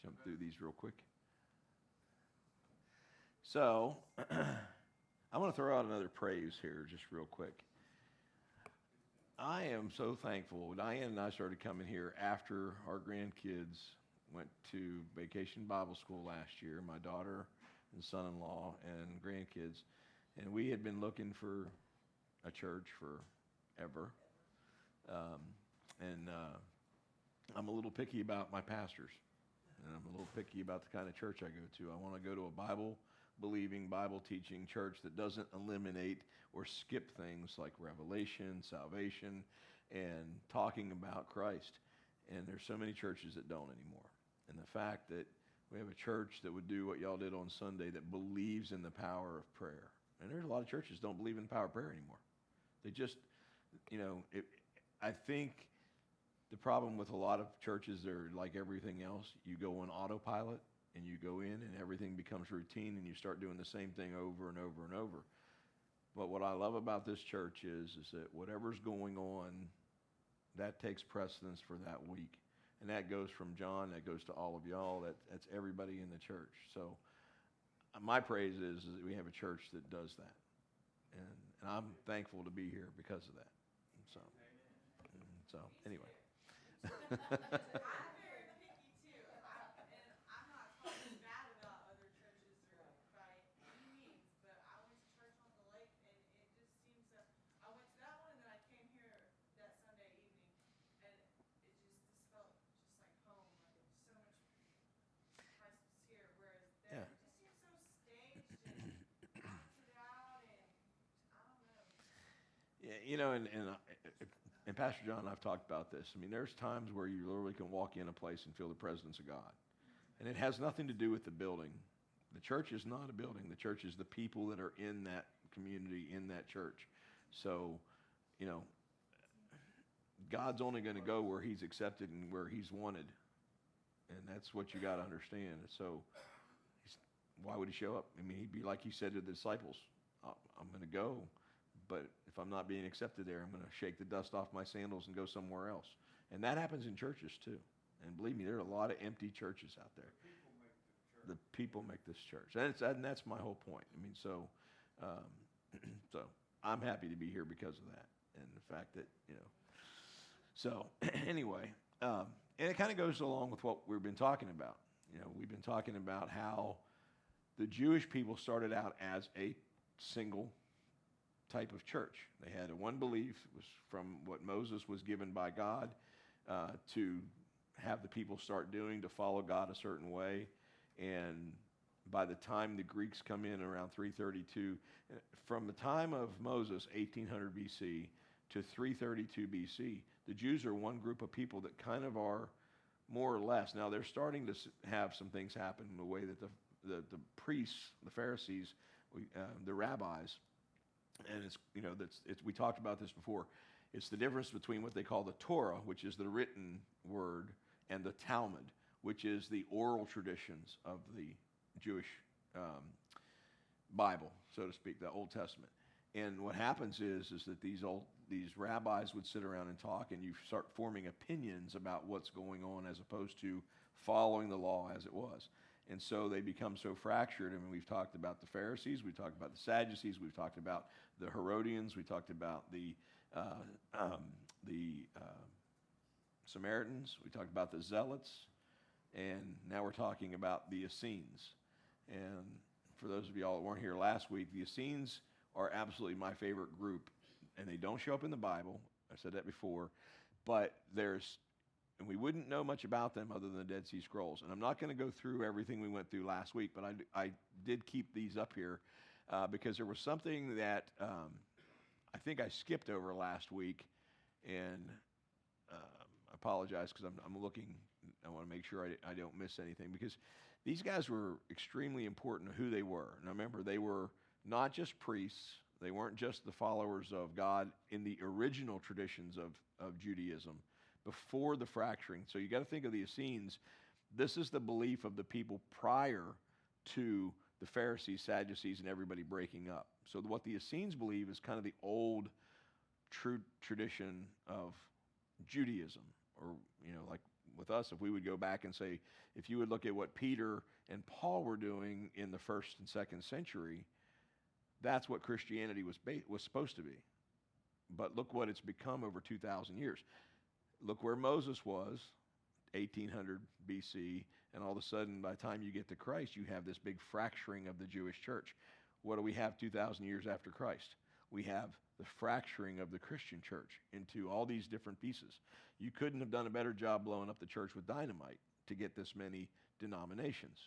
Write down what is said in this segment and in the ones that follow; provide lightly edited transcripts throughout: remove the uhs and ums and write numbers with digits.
jump through these real quick. So, I want to throw out another praise here just real quick. I am so thankful. Diane and I started coming here after our grandkids went to vacation Bible school last year, my daughter and son-in-law and grandkids. And we had been looking for a church forever. And I'm a little picky about my pastors. And I'm a little picky about the kind of church I go to. I want to go to a Bible-believing, Bible-teaching church that doesn't eliminate or skip things like revelation, salvation, and talking about Christ. And there's so many churches that don't anymore. And the fact that we have a church that would do what y'all did on Sunday that believes in the power of prayer. And there's a lot of churches that don't believe in the power of prayer anymore. They just, I think the problem with a lot of churches are like everything else. You go on autopilot and you go in and everything becomes routine and you start doing the same thing over and over and over. But what I love about this church is that whatever's going on, that takes precedence for that week. And that goes from John, that goes to all of y'all, that's everybody in the church. So my praise is that we have a church that does that. And I'm thankful to be here because of that. So anyway. I'm very picky too, and I'm not talking bad about other churches or by any means, but I went to church on the lake, and it just seems that I went to that one, and then I came here that Sunday evening, and this felt just like home. Like so much Christ was here, whereas there it just seems so staged and acted out, and I don't know. Yeah, and Pastor John and I've talked about this. I mean, there's times where you literally can walk in a place and feel the presence of God. And it has nothing to do with the building. The church is not a building. The church is the people that are in that community, in that church. So, God's only going to go where he's accepted and where he's wanted. And that's what you got to understand. So, why would he show up? I mean, he'd be like he said to the disciples, I'm going to go. But if I'm not being accepted there, I'm going to shake the dust off my sandals and go somewhere else. And that happens in churches too. And believe me, there are a lot of empty churches out there. The people make this church. And that's my whole point. I mean, so I'm happy to be here because of that. And the fact that, So anyway, and it kind of goes along with what we've been talking about. We've been talking about how the Jewish people started out as a single type of church. They had one belief. It was from what Moses was given by God to have the people start doing, to follow God a certain way. And by the time the Greeks come in around 332, from the time of Moses, 1800 BC, to 332 BC, the Jews are one group of people that kind of are more or less. Now, they're starting to have some things happen in the way that the priests, the Pharisees, the rabbis, and we talked about this before. It's the difference between what they call the Torah, which is the written word, and the Talmud, which is the oral traditions of the Jewish Bible, so to speak, the Old Testament. And what happens is that these rabbis would sit around and talk, and you start forming opinions about what's going on as opposed to following the law as it was. And so they become so fractured. I mean, we've talked about the Pharisees, we've talked about the Sadducees, we've talked about the Herodians, we talked about the Samaritans, we talked about the Zealots, and now we're talking about the Essenes. And for those of y'all that weren't here last week, the Essenes are absolutely my favorite group, and they don't show up in the Bible. I said that before, but and we wouldn't know much about them other than the Dead Sea Scrolls. And I'm not going to go through everything we went through last week, but I did keep these up here because there was something that I think I skipped over last week, and I apologize because I'm looking. I want to make sure I don't miss anything, because these guys were extremely important to who they were. Now remember, they were not just priests. They weren't just the followers of God in the original traditions of Judaism before the fracturing. So you got to think of the Essenes. This is the belief of the people prior to the Pharisees, Sadducees, and everybody breaking up. So what the Essenes believe is kind of the old true tradition of Judaism, or like with us, if we would go back and say, if you would look at what Peter and Paul were doing in the 1st and 2nd century, that's what Christianity was supposed to be. But look what it's become over 2,000 years. Look where Moses was, 1800 BC, and all of a sudden, by the time you get to Christ, you have this big fracturing of the Jewish church. What do we have 2,000 years after Christ? We have the fracturing of the Christian church into all these different pieces. You couldn't have done a better job blowing up the church with dynamite to get this many denominations.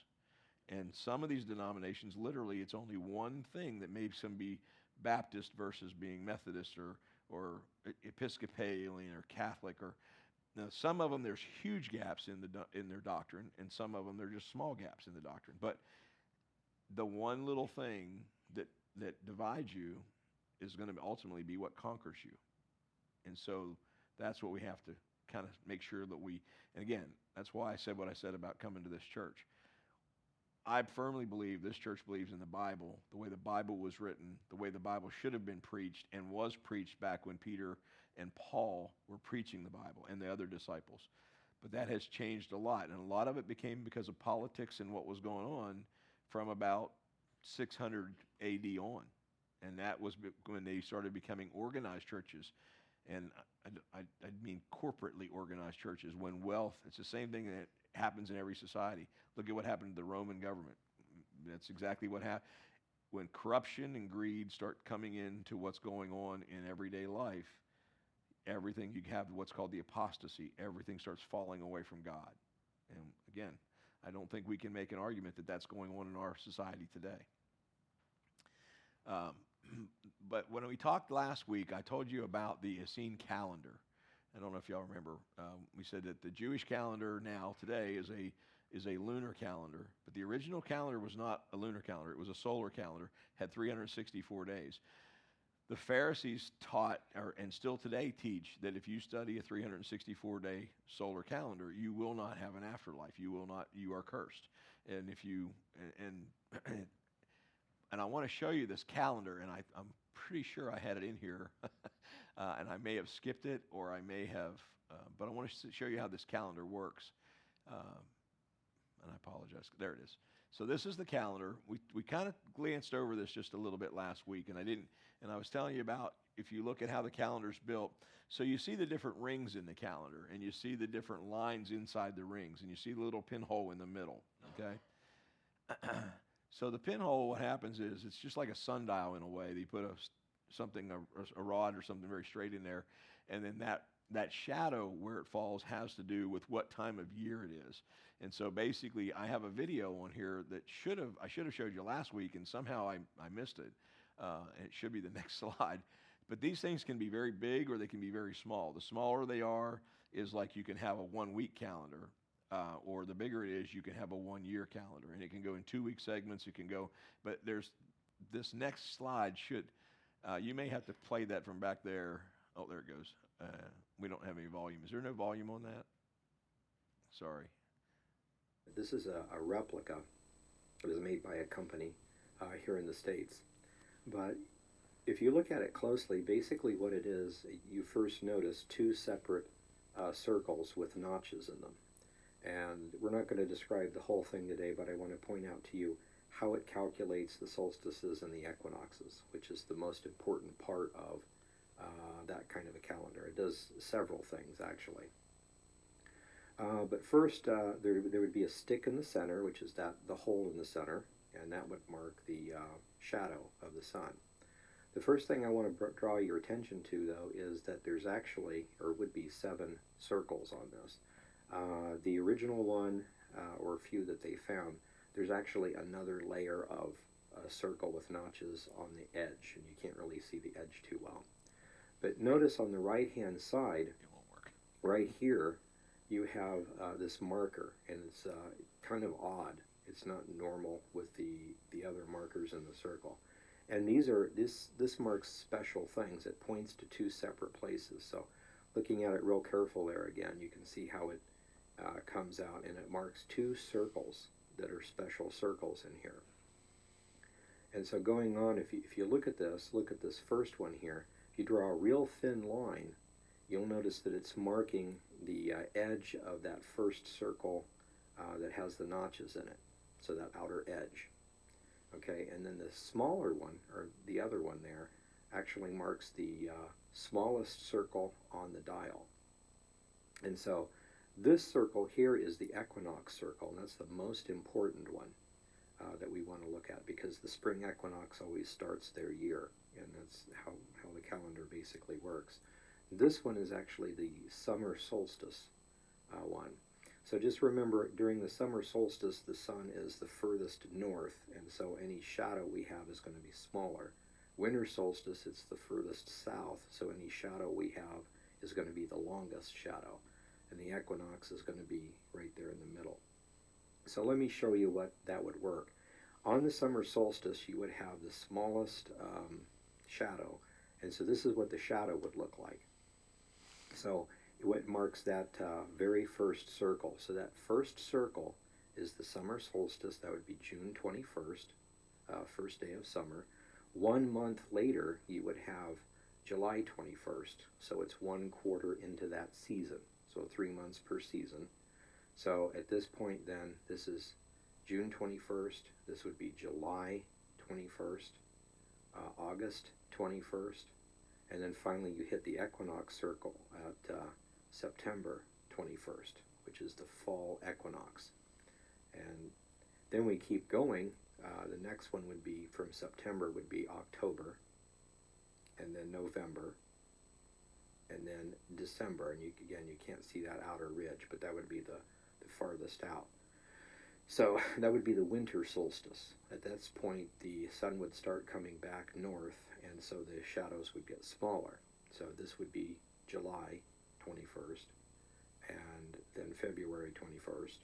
And some of these denominations, literally, it's only one thing that makes them be Baptist versus being Methodist or Episcopalian or Catholic. Or now, some of them, there's huge gaps in their doctrine, and some of them, they're just small gaps in the doctrine. But the one little thing that divides you is going to ultimately be what conquers you. And so that's what we have to kind of make sure that and again, that's why I said what I said about coming to this church. I firmly believe this church believes in the Bible, the way the Bible was written, the way the Bible should have been preached and was preached back when Peter and Paul were preaching the Bible and the other disciples. But that has changed a lot, and a lot of it became because of politics and what was going on from about 600 AD on. And that was when they started becoming organized churches. And I mean corporately organized churches. When wealth, it's the same thing that happens in every society. Look at what happened to the Roman government. That's exactly what happened. When corruption and greed start coming into what's going on in everyday life, everything, you have what's called the apostasy. Everything starts falling away from God. And again, I don't think we can make an argument that that's going on in our society today. But when we talked last week, I told you about the Essene calendar. I don't know if y'all remember. We said that the Jewish calendar now today is a lunar calendar, but the original calendar was not a lunar calendar. It was a solar calendar, had 364 days. The Pharisees taught, and still today teach, that if you study a 364-day solar calendar, you will not have an afterlife. You are cursed. And if you, and I want to show you this calendar, and I'm pretty sure I had it in here, and I may have skipped it, or I may have, but I want to show you how this calendar works. And I apologize. There it is. So this is the calendar. We kind of glanced over this just a little bit last week, and I was telling you about, if you look at how the calendar's built, so you see the different rings in the calendar, and you see the different lines inside the rings, and you see the little pinhole in the middle, okay? So the pinhole, what happens is, it's just like a sundial in a way. They put a rod or something very straight in there, and then that shadow where it falls has to do with what time of year it is. And so basically, I have a video on here that I should have showed you last week, and somehow I missed it. And it should be the next slide. But these things can be very big or they can be very small. The smaller they are is like you can have a 1-week calendar, or the bigger it is, you can have a 1-year calendar, and it can go in 2-week segments. It can go, but there's this next slide you may have to play that from back there. Oh, there it goes. We don't have any volume. Is there no volume on that? Sorry. This is a replica. It was made by a company here in the States. But if you look at it closely, basically what it is, you first notice 2 separate circles with notches in them. And we're not going to describe the whole thing today, but I want to point out to you how it calculates the solstices and the equinoxes, which is the most important part of that kind of a calendar. It does several things, actually. But first, there would be a stick in the center, which is the hole in the center, and that would mark the shadow of the sun. The first thing I want to draw your attention to, though, is that there's actually, or would be, 7 circles on this. The original one, or a few that they found, there's actually another layer of a circle with notches on the edge, and you can't really see the edge too well. But notice on the right-hand side, right here, you have this marker, and it's kind of odd. It's not normal with the other markers in the circle. And this marks special things. It points to 2 separate places. So looking at it real careful there again, you can see how it comes out, and it marks 2 circles that are special circles in here. And so going on, if you look at this first one here, if you draw a real thin line, you'll notice that it's marking the edge of that first circle that has the notches in it, so that outer edge. Okay, and then the smaller one, or the other one there, actually marks the smallest circle on the dial. And so this circle here is the equinox circle, and that's the most important one that we want to look at, because the spring equinox always starts their year, and that's how the calendar basically works. This one is actually the summer solstice one. So just remember, during the summer solstice, the sun is the furthest north, and so any shadow we have is going to be smaller. Winter solstice, it's the furthest south, so any shadow we have is going to be the longest shadow. And the equinox is going to be right there in the middle. So let me show you what that would work. On the summer solstice, you would have the smallest shadow, and so this is what the shadow would look like. So what marks that very first circle? So that first circle is the summer solstice. That would be June 21st, first day of summer. 1 month later, you would have July 21st. So it's 1/4 into that season. So 3 months per season. So at this point then, this is June 21st. This would be July 21st, August 21st, and then finally you hit the equinox circle at September 21st, which is the fall equinox. And then we keep going. The next one would be from September would be October, and then November, and then December. And you can't see that outer ridge, but that would be the farthest out. So that would be the winter solstice. At this point, the sun would start coming back north, and so the shadows would get smaller. So this would be July 21st, and then February 21st.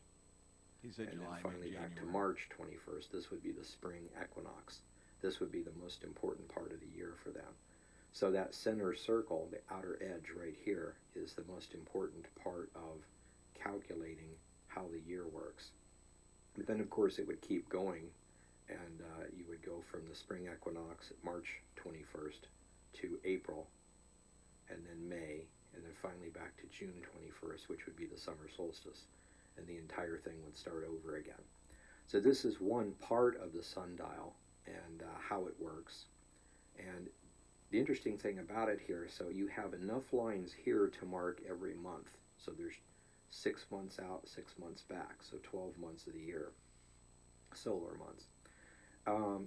He said And July, then finally maybe back to January. March 21st. This would be the spring equinox. This would be the most important part of the year for them. So that center circle, the outer edge right here, is the most important part of calculating how the year works. But then, of course, it would keep going, and you would go from the spring equinox at March 21st to April, and then May, and then finally back to June 21st, which would be the summer solstice, and the entire thing would start over again. So this is one part of the sundial and how it works. And the interesting thing about it here, so you have enough lines here to mark every month. So there's 6 months out, 6 months back, so 12 months of the year, solar months.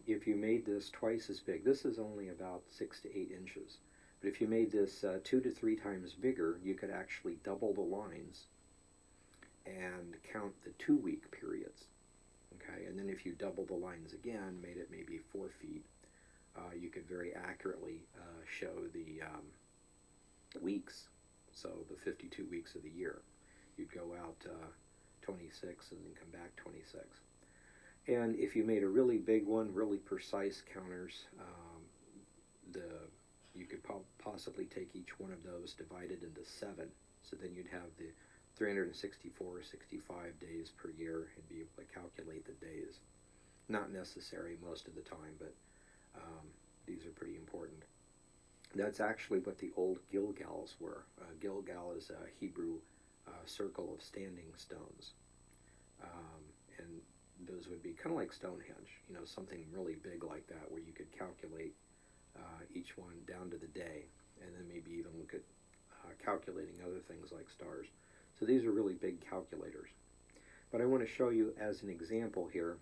If you made this twice as big, this is only about 6 to 8 inches, but if you made this 2 to 3 times bigger, you could actually double the lines and count the 2-week periods. Okay, and then if you double the lines again, made it maybe 4 feet, you could very accurately show the weeks, so the 52 weeks of the year. You'd go out 26 and then come back 26. And if you made a really big one, really precise counters, you could possibly take each one of those divided into 7. So then you'd have the 364, 65 days per year and be able to calculate the days. Not necessary most of the time, but these are pretty important. That's actually what the old Gilgals were. Gilgal is a Hebrew circle of standing stones. And those would be kind of like Stonehenge, something really big like that, where you could calculate each one down to the day, and then maybe even look at calculating other things like stars. So these are really big calculators. But I want to show you as an example here.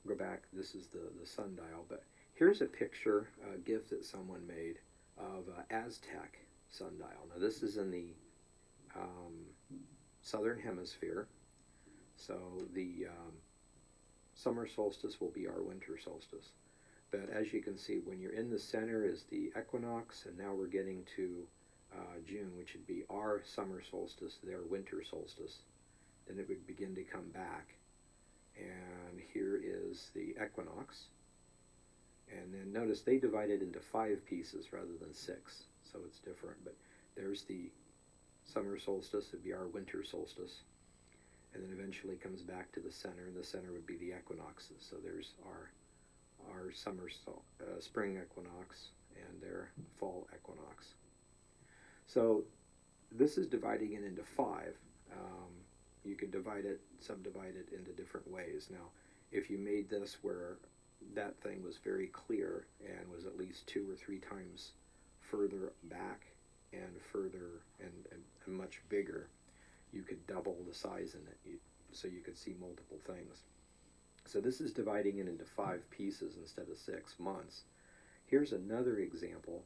Go back, this is the sundial, but here's a picture, a gift that someone made of Aztec sundial. Now this is in the southern hemisphere, so the summer solstice will be our winter solstice. But as you can see, when you're in the center is the equinox, and now we're getting to June, which would be our summer solstice, their winter solstice. Then it would begin to come back. And here is the equinox. And then notice they divided into 5 pieces rather than 6, so it's different. But there's the summer solstice, it would be our winter solstice. And then eventually comes back to the center, and the center would be the equinoxes. So there's our spring equinox and their fall equinox. So this is dividing it into five. Um, you can subdivide it into different ways. Now, if you made this where that thing was very clear and was at least 2 or 3 times further back and further and much bigger, you could double the size in it, so you could see multiple things. So this is dividing it into 5 pieces instead of 6 months. Here's another example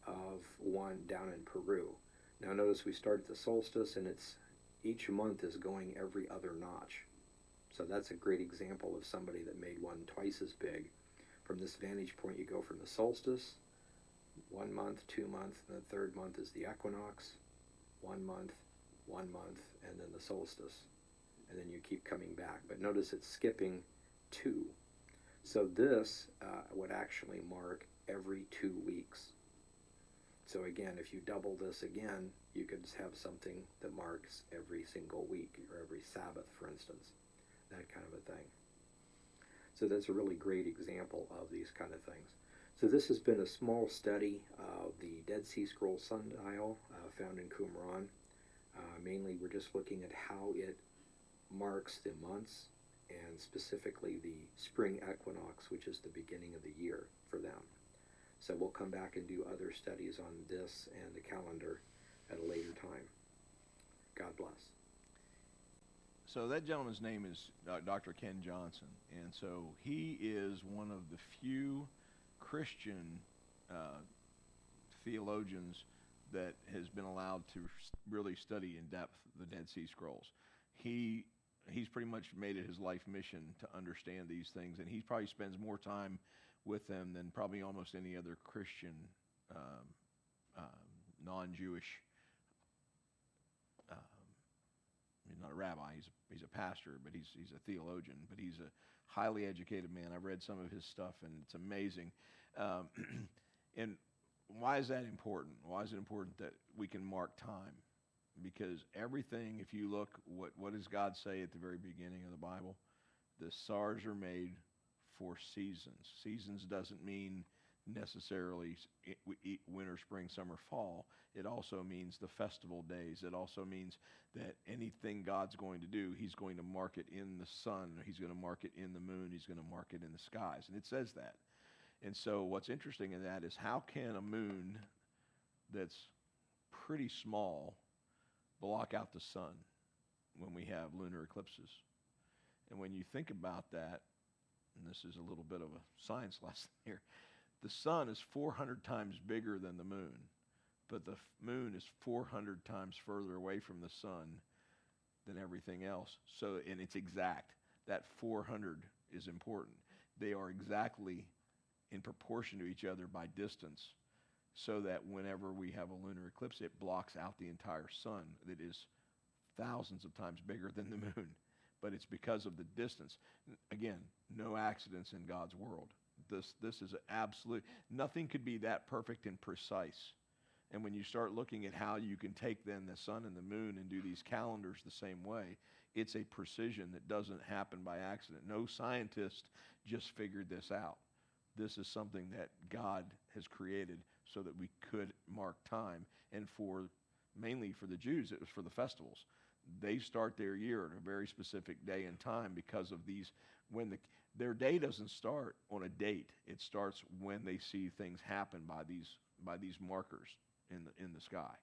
of one down in Peru. Now notice we start at the solstice, and it's each month is going every other notch. So that's a great example of somebody that made one twice as big. From this vantage point, you go from the solstice, 1 month, 2 months, and the third month is the equinox, 1 month, 1 month, and then the solstice. And then you keep coming back. But notice it's skipping 2. So this would actually mark every 2 weeks. So again, if you double this again, you could have something that marks every single week or every Sabbath, for instance, that kind of a thing. So that's a really great example of these kind of things. So this has been a small study of the Dead Sea Scroll sundial found in Qumran. Mainly we're just looking at how it marks the months, and specifically the spring equinox, which is the beginning of the year for them. So we'll come back and do other studies on this and the calendar at a later time. God bless. So that gentleman's name is Dr. Ken Johnson, and so he is one of the few Christian theologians that has been allowed to really study in depth the Dead Sea Scrolls. He's pretty much made it his life mission to understand these things, and he probably spends more time with them than probably almost any other Christian um, non-Jewish. Um, he's not a rabbi; he's a pastor, but he's a theologian. But he's a highly educated man. I've read some of his stuff, and it's amazing. Um, and why is that important? Why is it important that we can mark time? Because everything, if you look, what does God say at the very beginning of the Bible? The stars are made for seasons. Seasons doesn't mean necessarily winter, spring, summer, fall. It also means the festival days. It also means that anything God's going to do, he's going to mark it in the sun. He's going to mark it in the moon. He's going to mark it in the skies. And it says that. And so what's interesting in that is, how can a moon that's pretty small block out the sun when we have lunar eclipses? And when you think about that, and this is a little bit of a science lesson here, the sun is 400 times bigger than the moon, but the moon is 400 times further away from the sun than everything else. So, and it's exact. That 400 is important. They are exactly in proportion to each other by distance, so that whenever we have a lunar eclipse, it blocks out the entire sun that is thousands of times bigger than the moon. But it's because of the distance. Again, no accidents in God's world. This is absolute. Nothing could be that perfect and precise. And when you start looking at how you can take then the sun and the moon and do these calendars the same way, it's a precision that doesn't happen by accident. No scientist just figured this out. This is something that God has created so that we could mark time. And mainly for the Jews, it was for the festivals. They start their year at a very specific day and time because of these. Their day doesn't start on a date. It starts when they see things happen by these markers in the sky.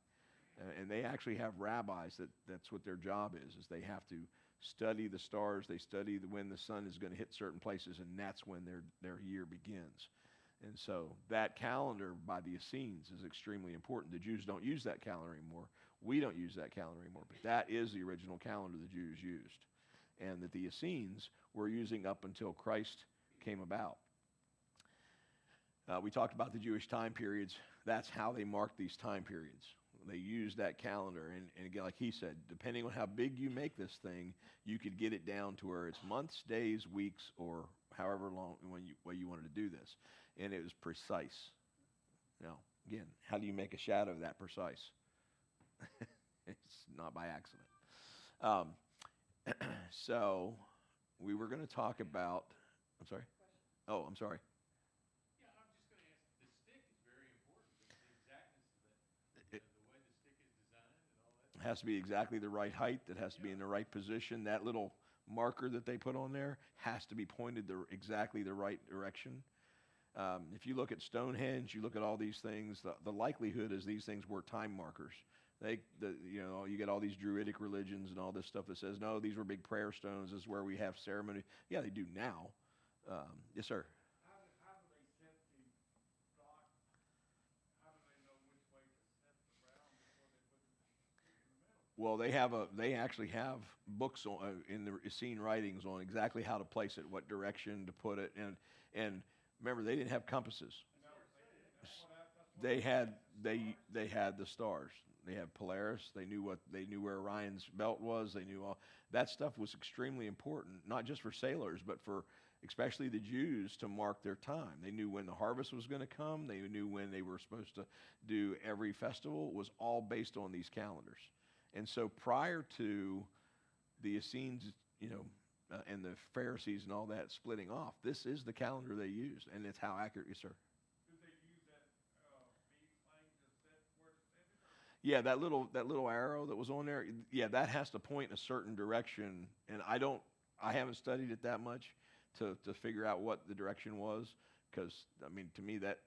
And they actually have rabbis that's what their job is they have to study the stars. They study when the sun is going to hit certain places, and that's when their year begins. And so that calendar by the Essenes is extremely important. The Jews don't use that calendar anymore. We don't use that calendar anymore, but that is the original calendar the Jews used, and that the Essenes were using up until Christ came about. We talked about the Jewish time periods. That's how they marked these time periods. They used that calendar, and again, like he said, depending on how big you make this thing, you could get it down to where it's months, days, weeks, or however long way you wanted to do this. And it was precise. Now, again, how do you make a shadow that precise? It's not by accident. So we were going to talk about. I'm sorry. Oh, I'm sorry. Yeah, I'm just going to ask. The stick is very important because the exactness of the way the stick is designed and all has to be exactly the right height. It has to be in the right position. That little marker that they put on there has to be pointed exactly the right direction. If you look at Stonehenge, you look at all these things, the likelihood is these things were time markers. You get all these Druidic religions and all this stuff that says, no, these were big prayer stones. This is where we have ceremony. Yeah, they do now. Yes, sir. How do they set the rock? How do they know which way to set the ground before they put it in the middle? Well, they actually have books in the Essene writings on exactly how to place it, what direction to put it, and remember they didn't have compasses. No, they did. They had the stars. They had Polaris. They knew where Orion's belt was. They knew all that stuff was extremely important, not just for sailors, but for especially the Jews to mark their time. They knew when the harvest was going to come. They knew when they were supposed to do every festival. It was all based on these calendars. And so prior to the Essenes, and the Pharisees and all that splitting off, this is the calendar they used, and it's how accurate, yes, sir. Did they use that bead plane to set where to set it? Yeah, that little arrow that was on there, yeah, that has to point in a certain direction, and I haven't studied it that much to figure out what the direction was, because I mean, to me that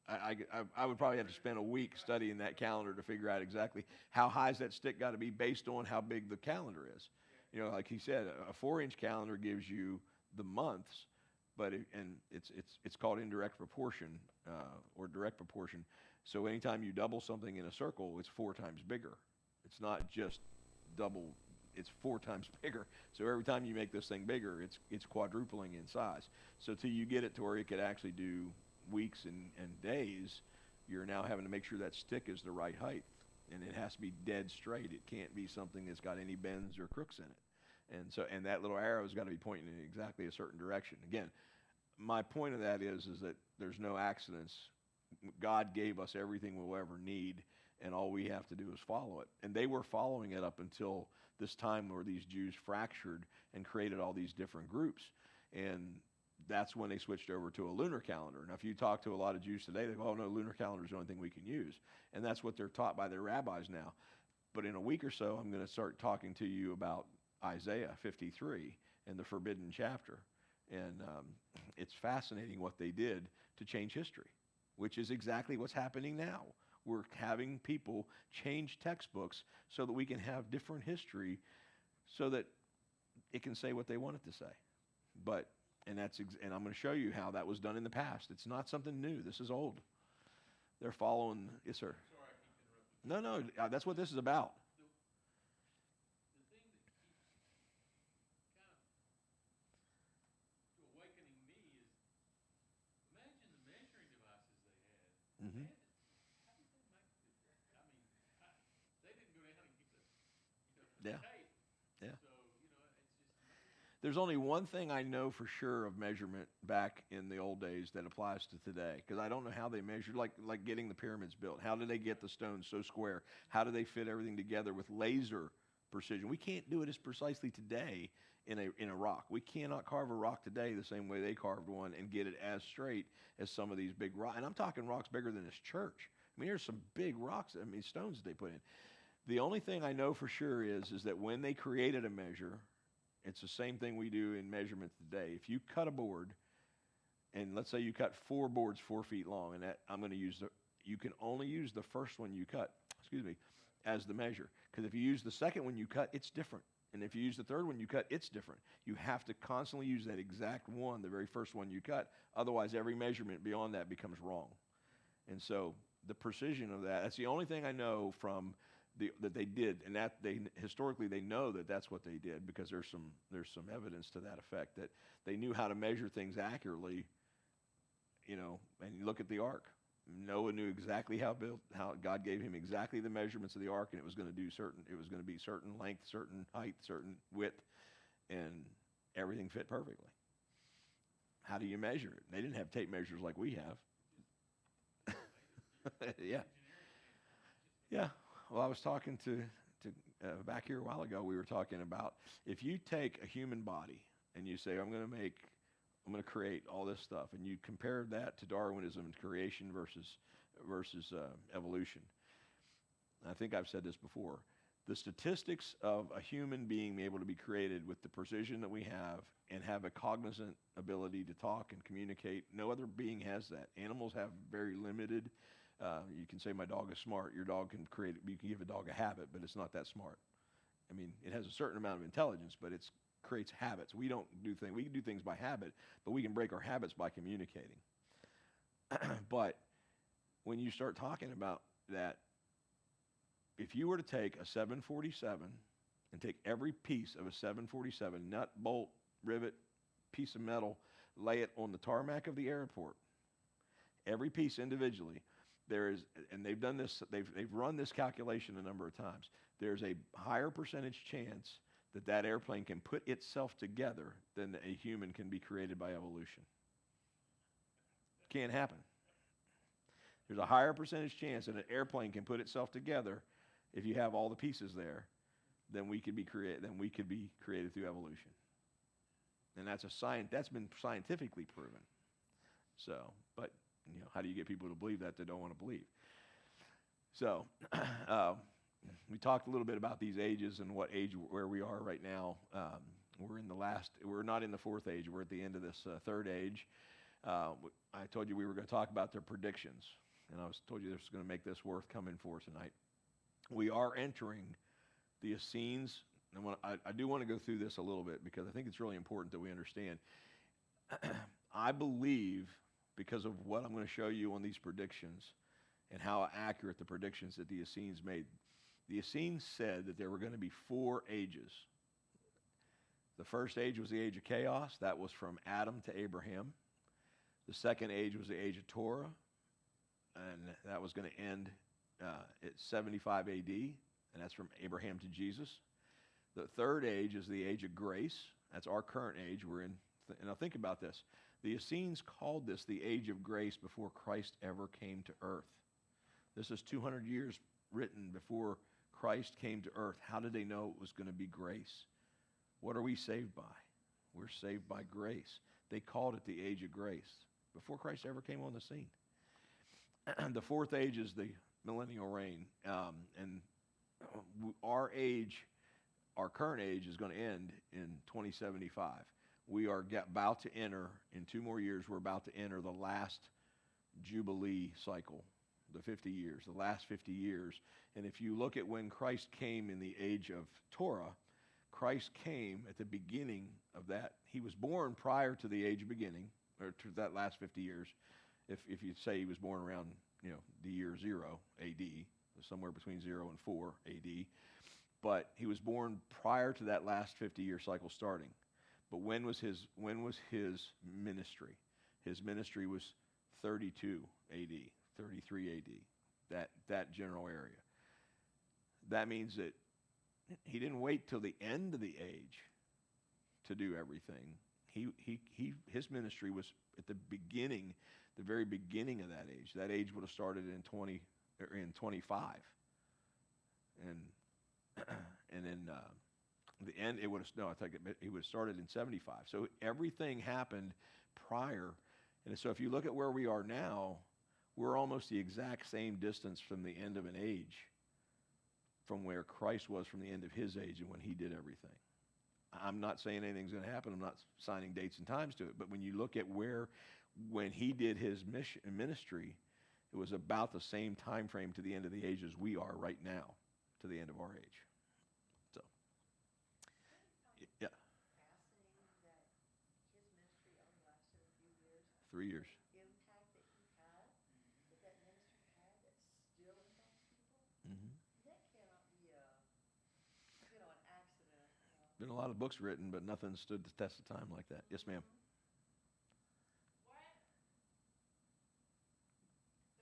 I would probably have to spend a week studying that calendar to figure out exactly how high's that stick got to be based on how big the calendar is. Like he said, a 4-inch calendar gives you the months, but it's called indirect proportion or direct proportion. So anytime you double something in a circle, it's 4 times bigger. It's not just double; it's 4 times bigger. So every time you make this thing bigger, it's quadrupling in size. So till you get it to where it could actually do weeks and days, you're now having to make sure that stick is the right height, and it has to be dead straight. It can't be something that's got any bends or crooks in it. And that little arrow's got to be pointing in exactly a certain direction. Again, my point of that is that there's no accidents. God gave us everything we'll ever need, and all we have to do is follow it. And they were following it up until this time where these Jews fractured and created all these different groups. And that's when they switched over to a lunar calendar. Now, if you talk to a lot of Jews today, they go, oh, no, lunar calendar is the only thing we can use. And that's what they're taught by their rabbis now. But in a week or so, I'm going to start talking to you about Isaiah 53 and the forbidden chapter. And it's fascinating what they did to change history, which is exactly what's happening now. We're having people change textbooks so that we can have different history so that it can say what they want it to say. And I'm going to show you how that was done in the past. It's not something new. This is old. They're following. Yes, sir. Sorry, I keep interrupting. No, that's what this is about. The thing that keeps kind of awakening me is, imagine the measuring devices they had. Mm-hmm. How did they make it? I mean, they didn't go down and get the Yeah. tape. Yeah. So, it's just amazing. There's only one thing I know for sure of measurement back in the old days that applies to today, because I don't know how they measured, like getting the pyramids built. How did they get the stones so square? How do they fit everything together with laser precision? We can't do it as precisely today in a rock. We cannot carve a rock today the same way they carved one and get it as straight as some of these big rocks. And I'm talking rocks bigger than this church. I mean, there's some big rocks, stones that they put in. The only thing I know for sure is that when they created a measure, it's the same thing we do in measurements today. If you cut a board, and let's say you cut 4 boards 4 feet long, and you can only use the first one you cut, as the measure. Because if you use the second one you cut, it's different. And if you use the third one you cut, it's different. You have to constantly use that exact one, the very first one you cut. Otherwise, every measurement beyond that becomes wrong. And so the precision of that's the only thing I know from that they did, and that historically they know that that's what they did, because there's some evidence to that effect that they knew how to measure things accurately. And you look at the ark. Noah knew exactly how God gave him exactly the measurements of the ark, and it was going to be certain length, certain height, certain width, and everything fit perfectly. How do you measure it? They didn't have tape measures like we have. Yeah. Yeah. Well, I was talking to back here a while ago. We were talking about if you take a human body and you say, I'm going to create all this stuff, and you compare that to Darwinism and creation versus evolution. I think I've said this before. the statistics of a human being able to be created with the precision that we have and have a cognizant ability to talk and communicate, no other being has that. Animals have very limited. You can say my dog is smart. Your dog can create. You can give a dog a habit, but it's not that smart. I mean, it has a certain amount of intelligence, but it creates habits. We don't do things. We can do things by habit, but we can break our habits by communicating. But when you start talking about that, if you were to take a 747 and take every piece of a 747, nut, bolt, rivet, piece of metal, lay it on the tarmac of the airport, every piece individually, there is, and they've done this, they've run this calculation a number of times, there's a higher percentage chance that that airplane can put itself together than a human can be created by evolution. Can't happen. There's a higher percentage chance that an airplane can put itself together if you have all the pieces there than we could be created through evolution. And that's been scientifically proven. So, but how do you get people to believe that they don't want to believe? So, we talked a little bit about these ages and what age where we are right now. We're not in the fourth age. We're at the end of this third age. I told you we were going to talk about their predictions, and I told you this was going to make this worth coming for tonight. We are entering the Essenes, and I do want to go through this a little bit because I think it's really important that we understand. I believe, because of what I'm going to show you on these predictions and how accurate the predictions that the Essenes made, the Essenes said that there were going to be 4 ages. The first age was the age of chaos. That was from Adam to Abraham. The second age was the age of Torah, and that was going to end at 75 AD, and that's from Abraham to Jesus. The third age is the age of grace. That's our current age we're in. And now think about this. The Essenes called this the age of grace before Christ ever came to earth. This is 200 years written before Christ came to earth. How did they know it was going to be grace? What are we saved by? We're saved by grace. They called it the age of grace before Christ ever came on the scene. The fourth age is the millennial reign. And our age, our current age, is going to end in 2075. We are about to enter, in 2 more years, we're about to enter the last Jubilee cycle, the 50 years, the last 50 years. And if you look at when Christ came in the age of Torah, Christ came at the beginning of that. He was born prior to the age of beginning, or to that last 50 years. If you say he was born around, the year 0 AD, somewhere between 0 and 4 AD. But he was born prior to that last 50-year cycle starting. But when was his ministry? His ministry was 32 AD, 33 AD, that general area. That means that he didn't wait till the end of the age to do everything. His ministry was at the beginning, the very beginning of that age. That age would have started in 25, and then the end, it would have started in 75. So everything happened prior. And so if you look at where we are now, we're almost the exact same distance from the end of an age from where Christ was from the end of his age and when he did everything. I'm not saying anything's going to happen. I'm not signing dates and times to it. But when you look at when he did his ministry, it was about the same time frame to the end of the age as we are right now, to the end of our age. So, yeah. Fascinating that his ministry only lasted a few years. 3 years. The impact that he had, that ministry had, that still impacts people. Mm-hmm. That cannot be an accident. Been a lot of books written, but nothing stood the test of time like that. Yes, ma'am. What?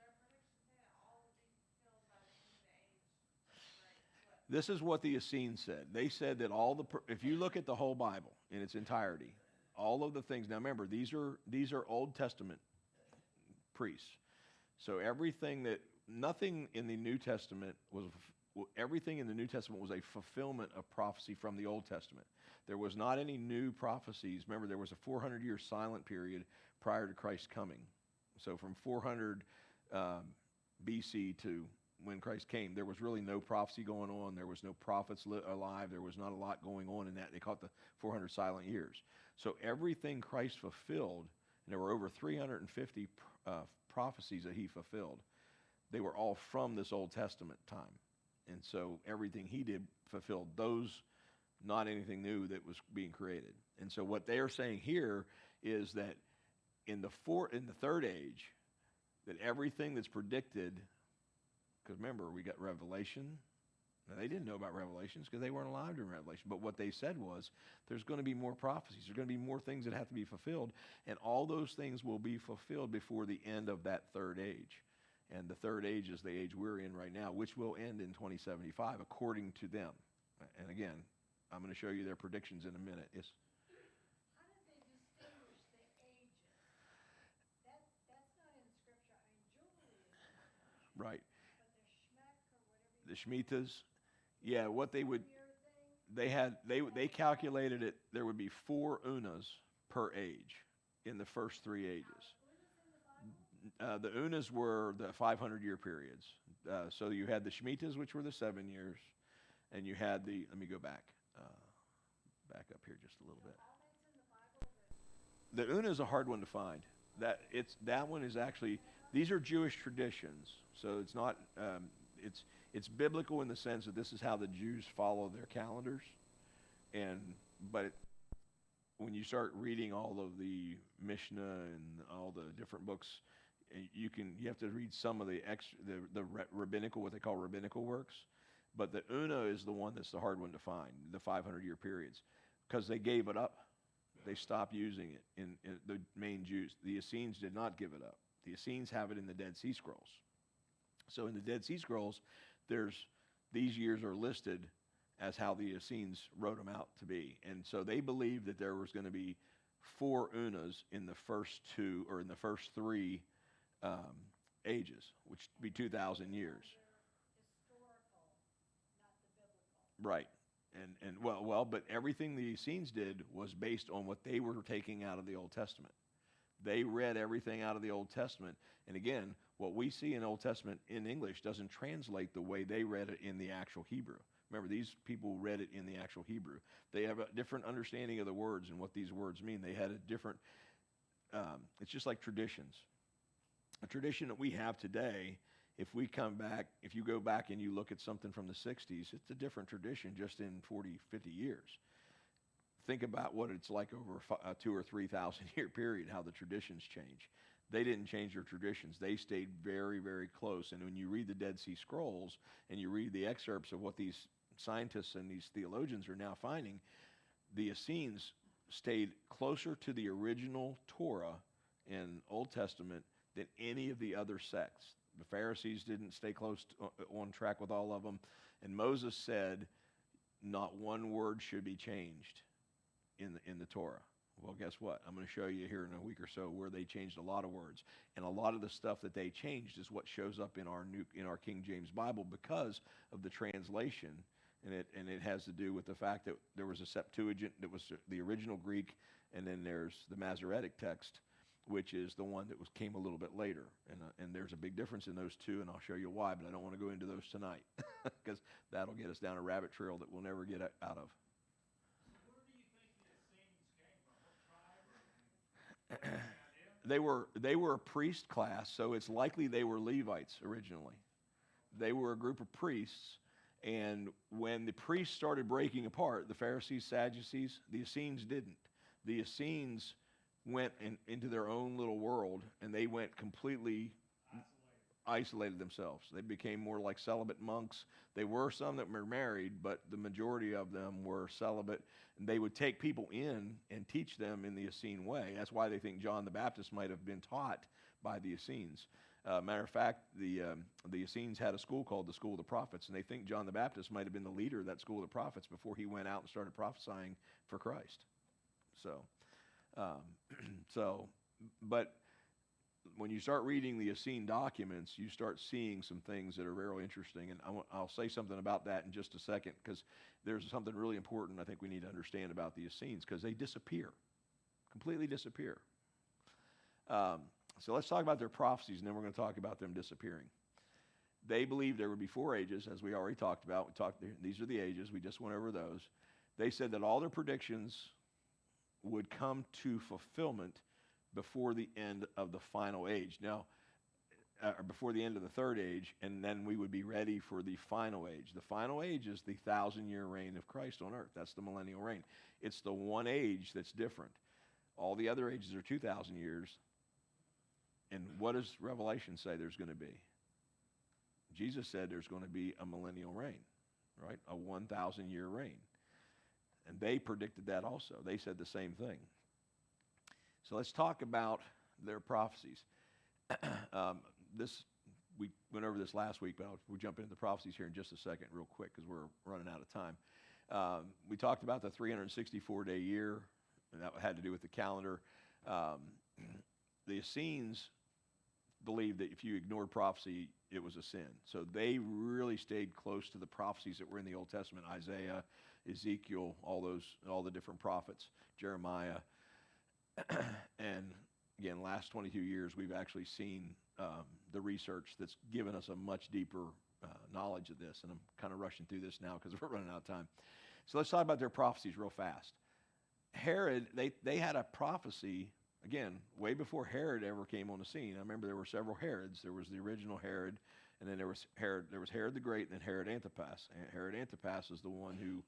Their prediction say that all will be fulfilled by the end of the age. Right? What? This is what the Essenes said. They said that if you look at the whole Bible in its entirety, all of the things. Now remember, these are Old Testament priests. So nothing in the New Testament everything in the New Testament was a fulfillment of prophecy from the Old Testament. There was not any new prophecies. Remember, there was a 400-year silent period prior to Christ's coming. So from 400 BC to when Christ came, there was really no prophecy going on. There was no prophets alive. There was not a lot going on in that. They call it the 400 silent years. So everything Christ fulfilled, and there were over 350 prophecies that he fulfilled, they were all from this Old Testament time. And so everything he did fulfilled those, not anything new that was being created. And so what they are saying here is that in the third age, that everything that's predicted, because remember, we got Revelation. Now, they didn't know about Revelations because they weren't alive during Revelation. But what they said was, there's going to be more prophecies. There's going to be more things that have to be fulfilled. And all those things will be fulfilled before the end of that third age. And the third age is the age we're in right now, which will end in 2075, according to them. And again, I'm going to show you their predictions in a minute. Yes? How did they distinguish the ages? That's not in scripture. I mean, Jubilee is in scripture. Right. But the Shmek or whatever. The Shemitahs. Yeah, what they would, 1 year thing. they calculated it, there would be 4 unas per age in the first 3 ages. The unas were the 500-year periods. So you had the Shemitahs, which were the 7 years, and you had let me go back up here just a little bit. The una is a hard one to find. That one is actually, these are Jewish traditions, so it's not, it's biblical in the sense that this is how the Jews follow their calendars, but when you start reading all of the Mishnah and all the different books, you have to read some of the rabbinical, what they call rabbinical works, but the Una is the one that's the hard one to find, the 500-year periods, because they gave it up. They stopped using it in the main Jews. The Essenes did not give it up. The Essenes have it in the Dead Sea Scrolls. So in the Dead Sea Scrolls, these years are listed as how the Essenes wrote them out to be. And so they believed that there was going to be 4 unas in the first 2 or in the first 3 ages, which would be 2,000 years. Historical, not the biblical. Right. And well, but everything the Essenes did was based on what they were taking out of the Old Testament. They read everything out of the Old Testament. And again, what we see in Old Testament in English doesn't translate the way they read it in the actual Hebrew. Remember, these people read it in the actual Hebrew. They have a different understanding of the words and what these words mean. They had a different, it's just like traditions. A tradition that we have today, if you go back and you look at something from the 60s, it's a different tradition just in 40, 50 years. Think about what it's like over a 2,000 or 3,000 year period, how the traditions change. They didn't change their traditions. They stayed very, very close. And when you read the Dead Sea Scrolls and you read the excerpts of what these scientists and these theologians are now finding, the Essenes stayed closer to the original Torah in Old Testament than any of the other sects. The Pharisees didn't stay close on track with all of them. And Moses said, not one word should be changed in the Torah. Well, guess what? I'm going to show you here in a week or so where they changed a lot of words. And a lot of the stuff that they changed is what shows up in our King James Bible because of the translation. And it has to do with the fact that there was a Septuagint that was the original Greek, and then there's the Masoretic text, which is the one that came a little bit later. And there's a big difference in those two, and I'll show you why, but I don't want to go into those tonight because that'll get us down a rabbit trail that we'll never get out of. Where do you think the Essenes came from? What tribe? They were a priest class, so it's likely they were Levites originally. They were a group of priests, and when the priests started breaking apart, the Pharisees, Sadducees, the Essenes didn't. The Essenes went into their own little world, and they went completely isolated themselves. They became more like celibate monks. There were some that were married, but the majority of them were celibate, and they would take people in and teach them in the Essene way. That's why they think John the Baptist might have been taught by the Essenes. Matter of fact, the Essenes had a school called the School of the Prophets, and they think John the Baptist might have been the leader of that School of the Prophets before he went out and started prophesying for Christ. But when you start reading the Essene documents, you start seeing some things that are very interesting, and I'll say something about that in just a second, because there's something really important I think we need to understand about the Essenes, because they disappear, completely disappear. So let's talk about their prophecies, and then we're going to talk about them disappearing. They believed there would be 4 ages, as we already talked about. These are the ages. We just went over those. They said that all their predictions would come to fulfillment before the end of the final age. Now, or before the end of the 3rd age, and then we would be ready for the final age. The final age is the 1,000-year reign of Christ on earth. That's the millennial reign. It's the one age that's different. All the other ages are 2,000 years. And what does Revelation say there's going to be? Jesus said there's going to be a millennial reign, right? A 1,000-year reign. And they predicted that also. They said the same thing. So let's talk about their prophecies. We went over this last week, but we'll jump into the prophecies here in just a second real quick because we're running out of time. We talked about the 364-day year, and that had to do with the calendar. The Essenes believed that if you ignored prophecy, it was a sin. So they really stayed close to the prophecies that were in the Old Testament, Isaiah, Ezekiel, all the different prophets, Jeremiah. And again, last 22 years, we've actually seen the research that's given us a much deeper knowledge of this. And I'm kind of rushing through this now because we're running out of time. So let's talk about their prophecies real fast. Herod, they had a prophecy, again, way before Herod ever came on the scene. I remember there were several Herods. There was the original Herod, and then there was Herod the Great, and then Herod Antipas. And Herod Antipas is the one who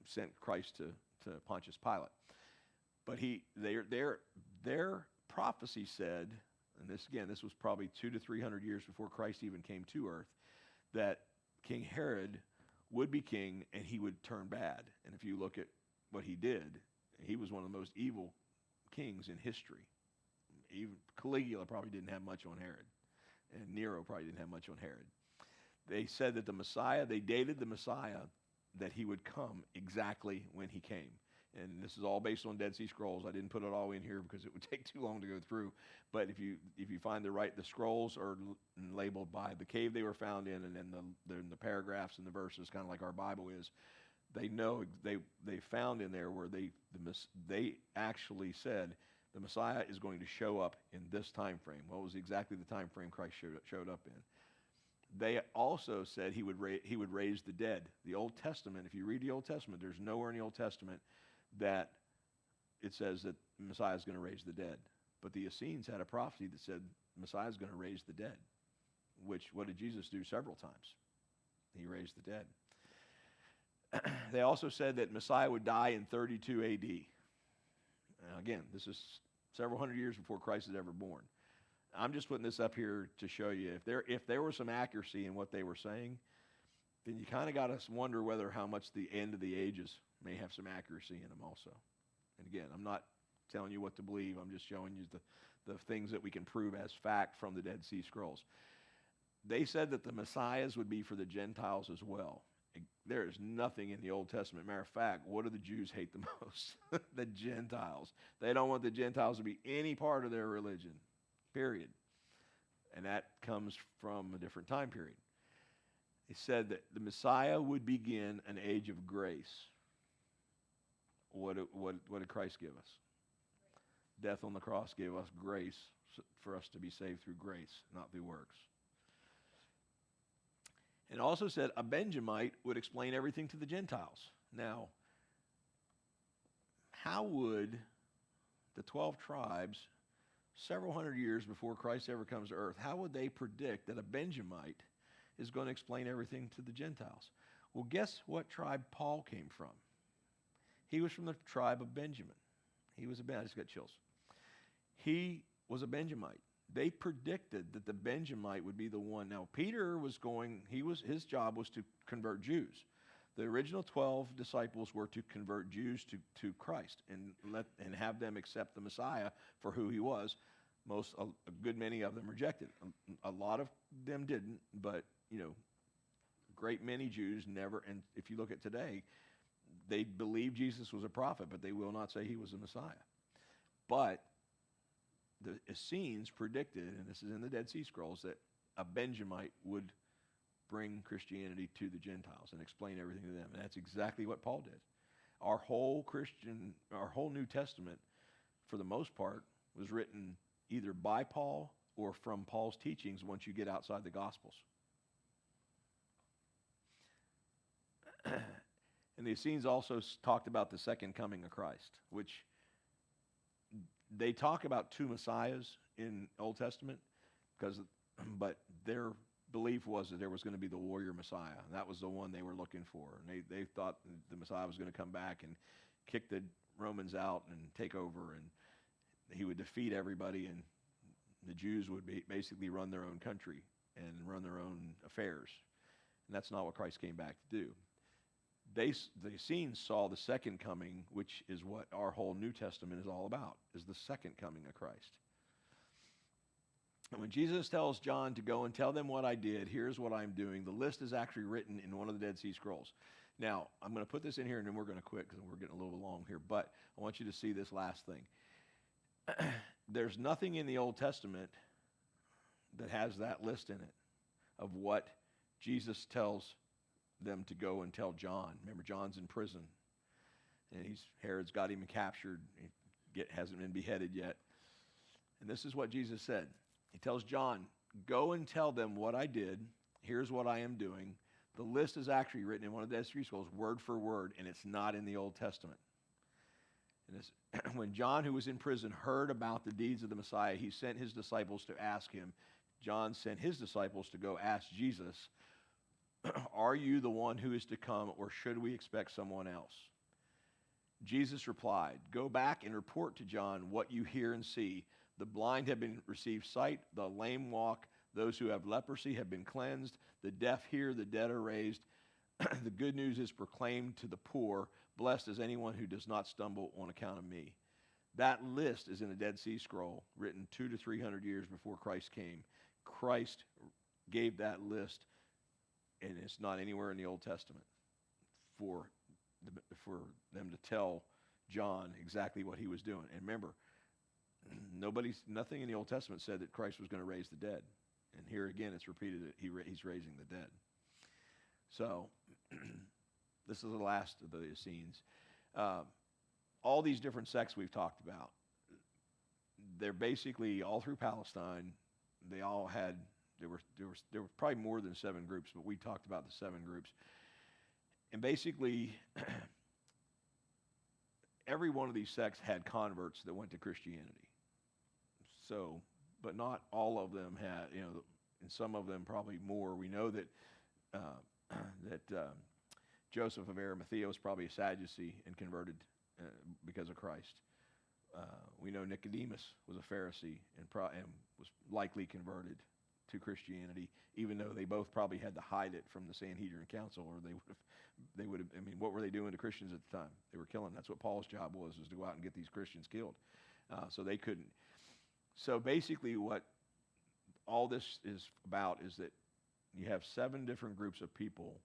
sent Christ to Pontius Pilate. But their prophecy said, and this was probably 200 to 300 years before Christ even came to earth, that King Herod would be king and he would turn bad. And if you look at what he did, he was one of the most evil kings in history. Even Caligula probably didn't have much on Herod, and Nero probably didn't have much on Herod. They said that the Messiah, they dated the Messiah, that he would come exactly when he came. And this is all based on Dead Sea Scrolls. I didn't put it all in here because it would take too long to go through. But if you find the scrolls are labeled by the cave they were found in, and then the paragraphs and the verses, kind of like our Bible is. They know they found in there where they actually said the Messiah is going to show up in this time frame. What was exactly the time frame Christ showed up in? They also said he would raise the dead. The Old Testament, if you read the Old Testament, there's nowhere in the Old Testament that it says that Messiah is going to raise the dead. But the Essenes had a prophecy that said Messiah is going to raise the dead, what did Jesus do several times? He raised the dead. They also said that Messiah would die in 32 A.D. Now, again, this is several hundred years before Christ is ever born. I'm just putting this up here to show you if there was some accuracy in what they were saying, then you kind of got to wonder how much the end of the ages may have some accuracy in them also. And again, I'm not telling you what to believe. I'm just showing you the things that we can prove as fact from the Dead Sea Scrolls. They said that the Messiahs would be for the Gentiles as well. There is nothing in the Old Testament. Matter of fact, what do the Jews hate the most? The Gentiles. They don't want the Gentiles to be any part of their religion, period. And that comes from a different time period. He said that the Messiah would begin an age of grace. What did Christ give us? Death on the cross gave us grace for us to be saved through grace, not through works. And also said a Benjamite would explain everything to the Gentiles. Now, how would the 12 tribes, several hundred years before Christ ever comes to earth, how would they predict that a Benjamite is going to explain everything to the Gentiles? Well, guess what tribe Paul came from? He was from the tribe of Benjamin. I just got chills. He was a Benjamite. They predicted that the Benjamite would be the one. Now, Peter his job was to convert Jews. The original 12 disciples were to convert Jews to Christ and have them accept the Messiah for who he was. A good many of them rejected. A lot of them didn't, but a great many Jews never. And if you look at today, they believe Jesus was a prophet, but they will not say he was a Messiah. But the Essenes predicted, and this is in the Dead Sea Scrolls, that a Benjamite would bring Christianity to the Gentiles and explain everything to them. And that's exactly what Paul did. Our whole New Testament, for the most part, was written either by Paul or from Paul's teachings once you get outside the Gospels. And the Essenes also talked about the second coming of Christ, which they talk about two messiahs in Old Testament, but their belief was that there was going to be the warrior Messiah. And that was the one they were looking for. And they thought the Messiah was going to come back and kick the Romans out and take over, and he would defeat everybody, and the Jews would basically run their own country and run their own affairs. And that's not what Christ came back to do. The Essenes saw the second coming, which is what our whole New Testament is all about, is the second coming of Christ. And when Jesus tells John to go and tell them what I did, here's what I'm doing, the list is actually written in one of the Dead Sea Scrolls. Now, I'm going to put this in here, and then we're going to quit because we're getting a little long here, but I want you to see this last thing. There's nothing in the Old Testament that has that list in it of what Jesus tells them to go and tell John. Remember, John's in prison, and Herod's got him captured. He hasn't been beheaded yet. And this is what Jesus said. He tells John, go and tell them what I did. Here's what I am doing. The list is actually written in one of the Dead Sea Scrolls, word for word, and it's not in the Old Testament. And when John, who was in prison, heard about the deeds of the Messiah, he sent his disciples to ask him. John sent his disciples to go ask Jesus, are you the one who is to come, or should we expect someone else? Jesus replied, go back and report to John what you hear and see. The blind have been received sight, the lame walk, those who have leprosy have been cleansed, the deaf hear, the dead are raised. The good news is proclaimed to the poor. Blessed is anyone who does not stumble on account of me. That list is in a Dead Sea Scroll written 200 to 300 years before Christ came. Christ gave that list, and it's not anywhere in the Old Testament for them to tell John exactly what he was doing. And remember, nothing in the Old Testament said that Christ was going to raise the dead. And here again, it's repeated that he's raising the dead. So, this is the last of the Essenes. All these different sects we've talked about, they're basically all through Palestine. They all had, there were probably more than 7 groups, but we talked about the 7 groups. And basically, every one of these sects had converts that went to Christianity. So, but not all of them had, and some of them probably more. We know that Joseph of Arimathea was probably a Sadducee and converted because of Christ. We know Nicodemus was a Pharisee and was likely converted to Christianity, even though they both probably had to hide it from the Sanhedrin Council, or they would have. I mean, what were they doing to Christians at the time? They were killing. That's what Paul's job was to go out and get these Christians killed. So they couldn't. So basically, what all this is about is that you have 7 different groups of people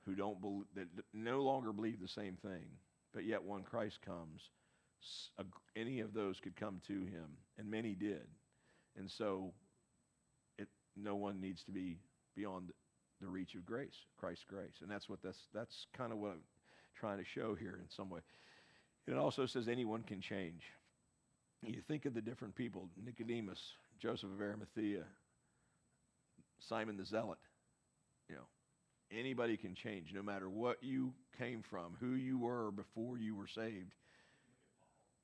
who don't believe, that no longer believe the same thing, but yet when Christ comes, any of those could come to him, and many did. And so no one needs to be beyond the reach of grace, Christ's grace. And that's kind of what I'm trying to show here in some way. It also says anyone can change. You think of the different people, Nicodemus, Joseph of Arimathea, Simon the Zealot. Anybody can change, no matter what you came from, who you were before you were saved.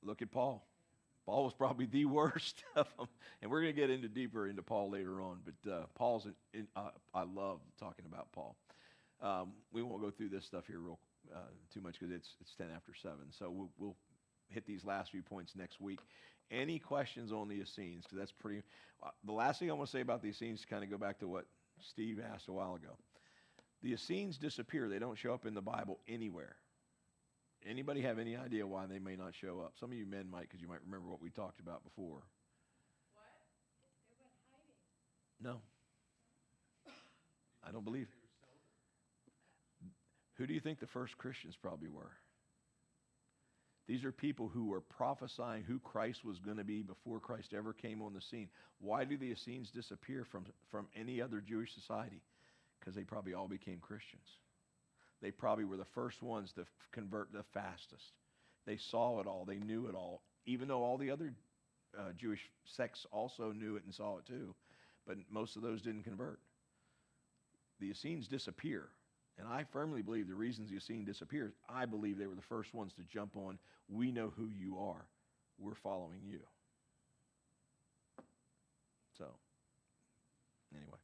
Look at Paul. Paul was probably the worst of them. And we're going to get deeper into Paul later on. But Paul's, I love talking about Paul. We won't go through this stuff here too much because it's 10 after 7. So we'll hit these last few points next week. Any questions on the Essenes? Because that's pretty. The last thing I want to say about the Essenes, to kind of go back to what Steve asked a while ago. The Essenes disappear. They don't show up in the Bible anywhere. Anybody have any idea why they may not show up? Some of you men might, because you might remember what we talked about before. What? They went hiding. No. I don't believe. Who do you think the first Christians probably were? These are people who were prophesying who Christ was going to be before Christ ever came on the scene. Why do the Essenes disappear from any other Jewish society? Because they probably all became Christians. They probably were the first ones to convert the fastest. They saw it all. They knew it all. Even though all the other Jewish sects also knew it and saw it too. But most of those didn't convert. The Essenes disappear. And I firmly believe the reasons the Essenes disappeared, I believe they were the first ones to jump on, we know who you are. We're following you. So, anyway.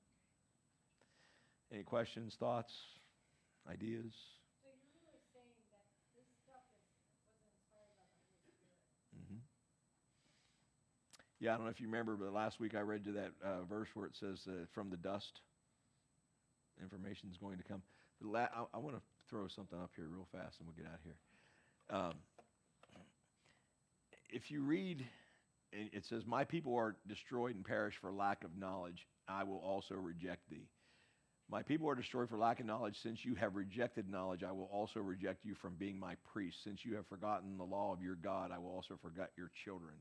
Any questions, thoughts, ideas? So you're really saying that this stuff was inspired by the Holy Spirit? Mm-hmm. Yeah, I don't know if you remember, but last week I read you that verse where it says, from the dust, information is going to come. I want to throw something up here real fast and we'll get out of here. If you read, it says, my people are destroyed and perish for lack of knowledge. I will also reject thee. My people are destroyed for lack of knowledge. Since you have rejected knowledge, I will also reject you from being my priest. Since you have forgotten the law of your God, I will also forget your children.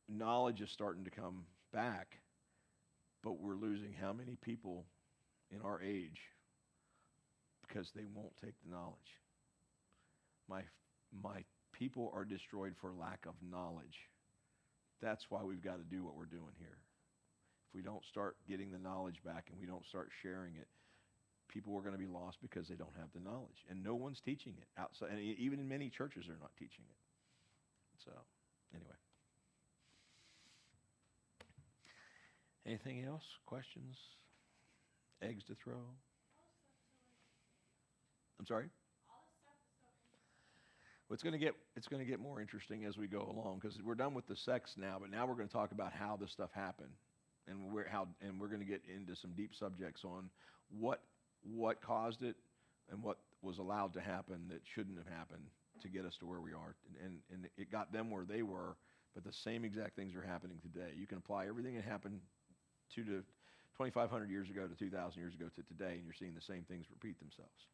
Knowledge is starting to come back, but we're losing how many people in our age because they won't take the knowledge. My people are destroyed for lack of knowledge. That's why we've got to do what we're doing here. If we don't start getting the knowledge back and we don't start sharing it, people are going to be lost because they don't have the knowledge. And no one's teaching it outside. And even in many churches, they're not teaching it. So, anyway. Anything else? Questions? Eggs to throw? I'm sorry? Well, it's going to get more interesting as we go along because we're done with the sex now, but now we're going to talk about how this stuff happened, and we're going to get into some deep subjects on what caused it and what was allowed to happen that shouldn't have happened to get us to where we are, and it got them where they were, but the same exact things are happening today. You can apply everything that happened to 2,500 years ago to 2,000 years ago to today, and you're seeing the same things repeat themselves.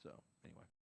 So anyway.